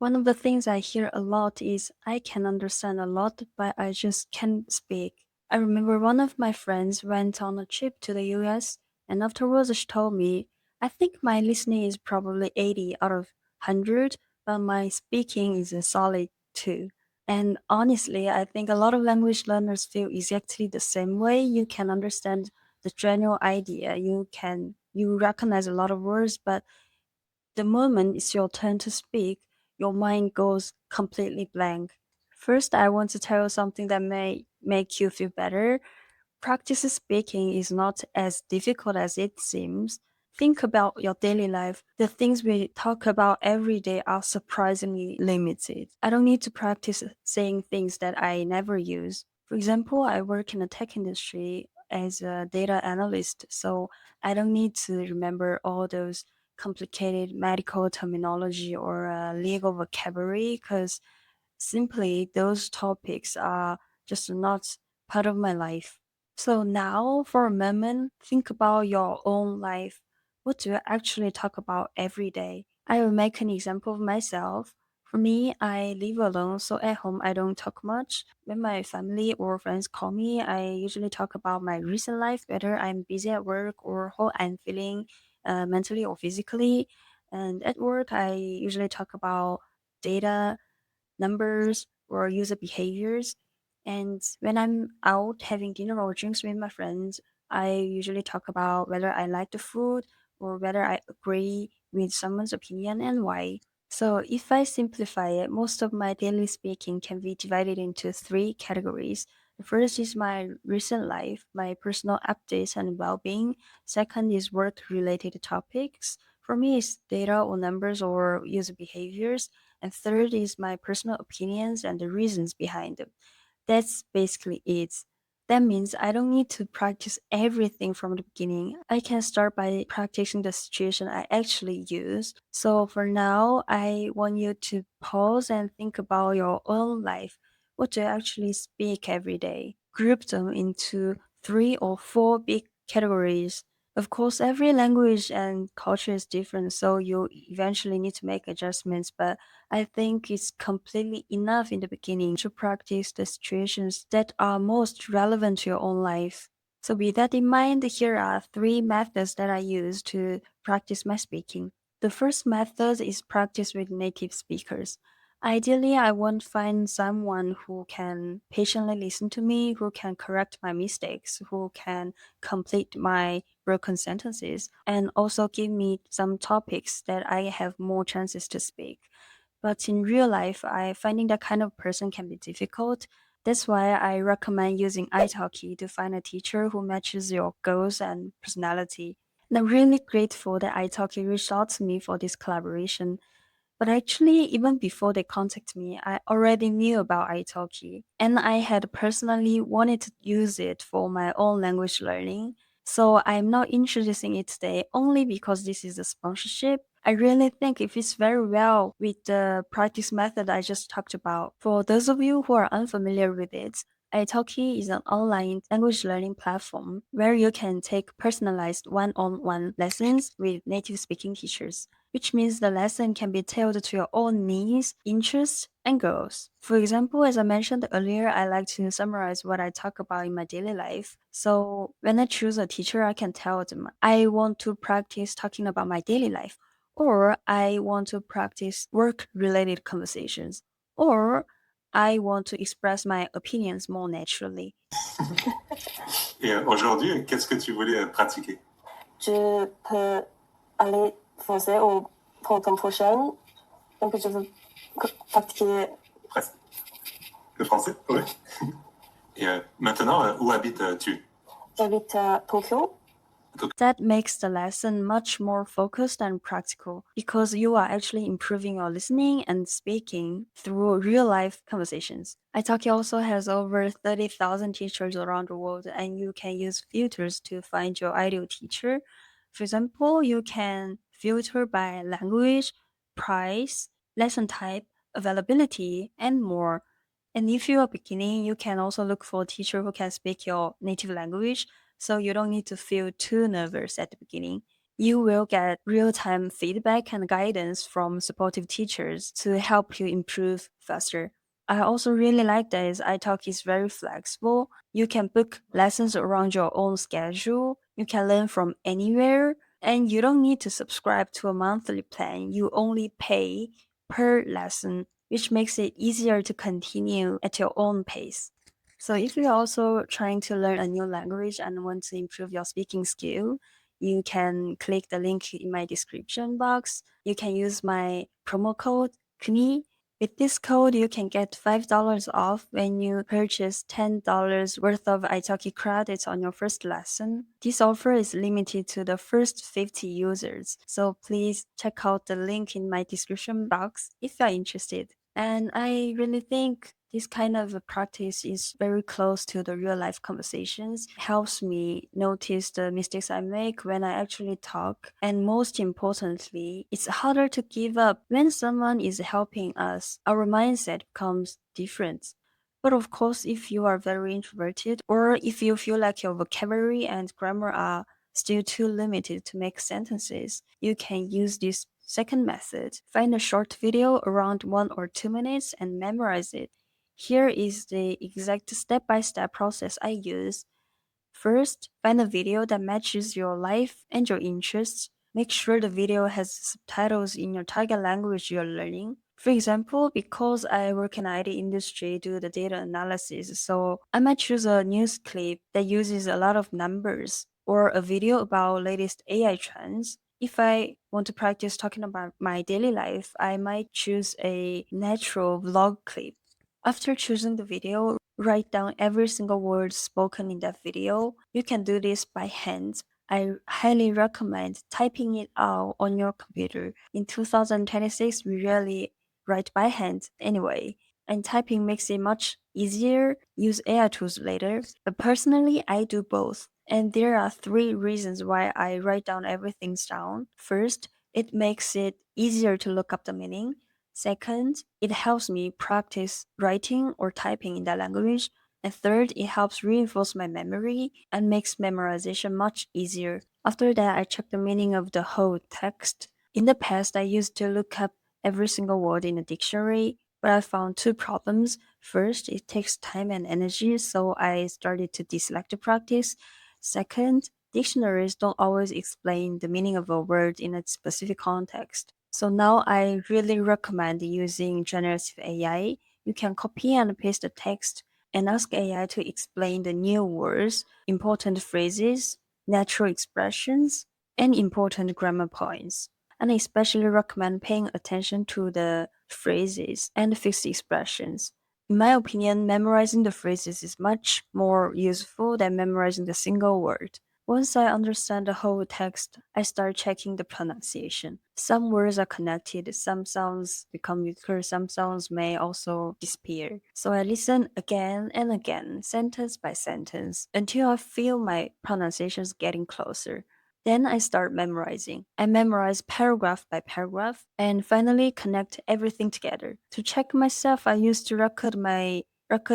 One of the things I hear a lot is I can understand a lot, but I just can't speak. I remember one of my friends went on a trip to the US, and afterwards she told me, I think my listening is probably 80 out of 100, but my speaking is a solid 2. And honestly, I think a lot of language learners feel exactly the same way. You can understand the general idea, you recognize a lot of words, but the moment it's your turn to speak, your mind goes completely blank. First, I want to tell you something that may make you feel better. Practice speaking is not as difficult as it seems. Think about your daily life. The things we talk about every day are surprisingly limited. I don't need to practice saying things that I never use. For example, I work in the tech industry as a data analyst, so I don't need to remember all those complicated medical terminology or legal vocabulary because simply those topics are just not part of my life. So now, for a moment, think about your own life. What do you actually talk about every day? I will make an example of myself. For me, I live alone, so at home I don't talk much. When my family or friends call me, I usually talk about my recent life, whether I'm busy at work or how I'm feeling mentally or physically. And at work, I usually talk about data, numbers, or user behaviors. And when I'm out having dinner or drinks with my friends, I usually talk about whether I like the food or whether I agree with someone's opinion and why. So, if I simplify it, most of my daily speaking can be divided into three categories. The first is my recent life, my personal updates and well being. Second is work related topics. For me, it's data or numbers or user behaviors. And third is my personal opinions and the reasons behind them. That's basically it. That means I don't need to practice everything from the beginning. I can start by practicing the situation I actually use. So for now, I want you to pause and think about your own life. What do you actually speak every day? Group them into three or four big categories. Of course, every language and culture is different, so you eventually need to make adjustments, but I think it's completely enough in the beginning to practice the situations that are most relevant to your own life. So, with that in mind, here are three methods that I use to practice my speaking. The first method is practice with native speakers. Ideally, I want to find someone who can patiently listen to me, who can correct my mistakes, who can complete my broken sentences, and also give me some topics that I have more chances to speak. But in real life, I finding that kind of person can be difficult. That's why I recommend using italki to find a teacher who matches your goals and personality. And I'm really grateful that italki reached out to me for this collaboration. But actually, even before they contact me, I already knew about italki, and I had personally wanted to use it for my own language learning. So I'm not introducing it today only because this is a sponsorship. I really think it fits very well with the practice method I just talked about. For those of you who are unfamiliar with it, italki is an online language learning platform where you can take personalized one-on-one lessons with native speaking teachers, which means the lesson can be tailored to your own needs, interests, and goals. For example, as I mentioned earlier, I like to summarize what I talk about in my daily life. So when I choose a teacher, I can tell them I want to practice talking about my daily life, or I want to practice work related conversations, or I want to express my opinions more naturally. Et aujourd'hui, qu'est-ce que tu voulais pratiquer? Je peux aller français ou pour ton prochain. Donc, je veux pratiquer. Presque. Le français? Oui. Et maintenant, où habites-tu? J'habite à Tokyo. That makes the lesson much more focused and practical because you are actually improving your listening and speaking through real life conversations. Italki also has over 30,000 teachers around the world, and you can use filters to find your ideal teacher. For example, you can filter by language, price, lesson type, availability, and more. And if you are beginning, you can also look for a teacher who can speak your native language, so you don't need to feel too nervous at the beginning. You will get real-time feedback and guidance from supportive teachers to help you improve faster. I also really like that iTalk is very flexible. You can book lessons around your own schedule. You can learn from anywhere, and you don't need to subscribe to a monthly plan. You only pay per lesson, which makes it easier to continue at your own pace. So if you're also trying to learn a new language and want to improve your speaking skill, you can click the link in my description box. You can use my promo code KNI. With this code, you can get $5 off when you purchase $10 worth of italki credits on your first lesson. This offer is limited to the first 50 users, so please check out the link in my description box if you're interested. And I really think this kind of a practice is very close to the real life conversations, helps me notice the mistakes I make when I actually talk. And most importantly, it's harder to give up when someone is helping us. Our mindset becomes different. But of course, if you are very introverted or if you feel like your vocabulary and grammar are still too limited to make sentences, you can use this second method. Find a short video around 1 or 2 minutes and memorize it. Here is the exact step-by-step process I use. First, find a video that matches your life and your interests. Make sure the video has subtitles in your target language you're learning. For example, because I work in IT industry, do the data analysis, so I might choose a news clip that uses a lot of numbers or a video about latest AI trends. If I want to practice talking about my daily life, I might choose a natural vlog clip. After choosing the video, write down every single word spoken in that video. You can do this by hand. I highly recommend typing it out on your computer. In 2026, we rarely write by hand anyway, and typing makes it much easier. Use AI tools later. But personally, I do both. And there are 3 reasons why I write down everything down. First, it makes it easier to look up the meaning. Second, it helps me practice writing or typing in that language. And third, it helps reinforce my memory and makes memorization much easier. After that, I check the meaning of the whole text. In the past, I used to look up every single word in a dictionary, but I found 2 problems. First, it takes time and energy, so I started to dislike the practice. Second, dictionaries don't always explain the meaning of a word in a specific context. So now I really recommend using generative AI. You can copy and paste the text and ask AI to explain the new words, important phrases, natural expressions, and important grammar points. And I especially recommend paying attention to the phrases and fixed expressions. In my opinion, memorizing the phrases is much more useful than memorizing the single word. Once I understand the whole text, I start checking the pronunciation. Some words are connected, some sounds become weaker, some sounds may also disappear. So I listen again and again, sentence by sentence, until I feel my pronunciations getting closer. Then I start memorizing. I memorize paragraph by paragraph and finally connect everything together. To check myself, I used to record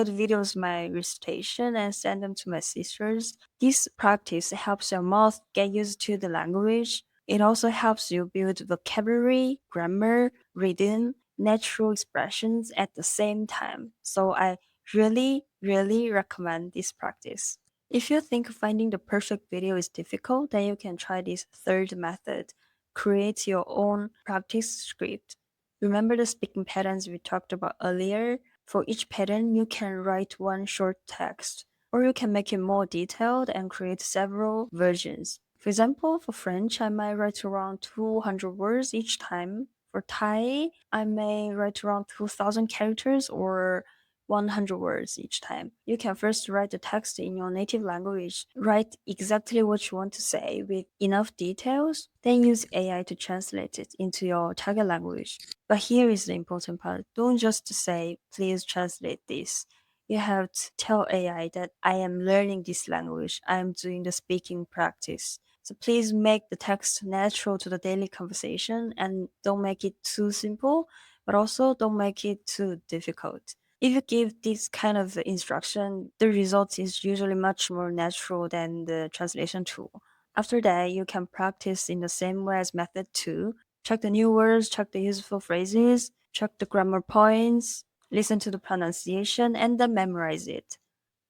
videos my recitation and send them to my sisters. This practice helps your mouth get used to the language. It also helps you build vocabulary, grammar, rhythm, natural expressions at the same time. So I really recommend this practice. If you think finding the perfect video is difficult, then you can try this third method. Create your own practice script. Remember the speaking patterns we talked about earlier? For each pattern, you can write one short text, or you can make it more detailed and create several versions. For example, for French, I might write around 200 words each time. For Thai, I may write around 2,000 characters or 100 words each time. You can first write the text in your native language, write exactly what you want to say with enough details, then use AI to translate it into your target language. But here is the important part. Don't just say, please translate this. You have to tell AI that I am learning this language. I am doing the speaking practice. So please make the text natural to the daily conversation and don't make it too simple, but also don't make it too difficult. If you give this kind of instruction, the result is usually much more natural than the translation tool. After that, you can practice in the same way as method 2. Check the new words, check the useful phrases, check the grammar points, listen to the pronunciation, and then memorize it.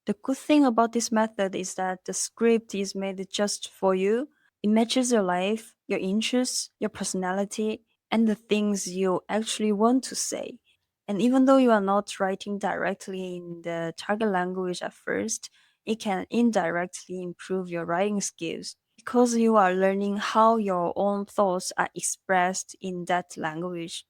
The good thing about this method is that the script is made just for you. It matches your life, your interests, your personality, and the things you actually want to say. And even though you are not writing directly in the target language at first, it can indirectly improve your writing skills because you are learning how your own thoughts are expressed in that language.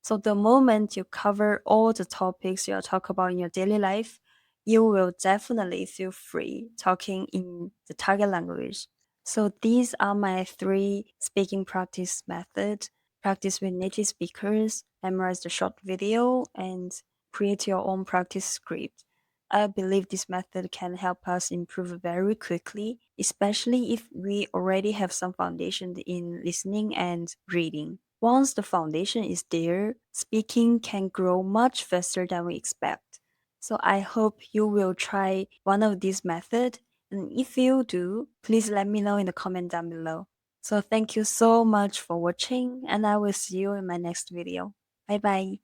So the moment you cover all the topics you talk about in your daily life, you will definitely feel free talking in the target language. So these are my 3 speaking practice methods. Practice with native speakers, memorize the short video, and create your own practice script. I believe this method can help us improve very quickly, especially if we already have some foundation in listening and reading. Once the foundation is there, speaking can grow much faster than we expect. So I hope you will try one of these methods, and if you do, please let me know in the comment down below. So thank you so much for watching, and I will see you in my next video. Bye bye.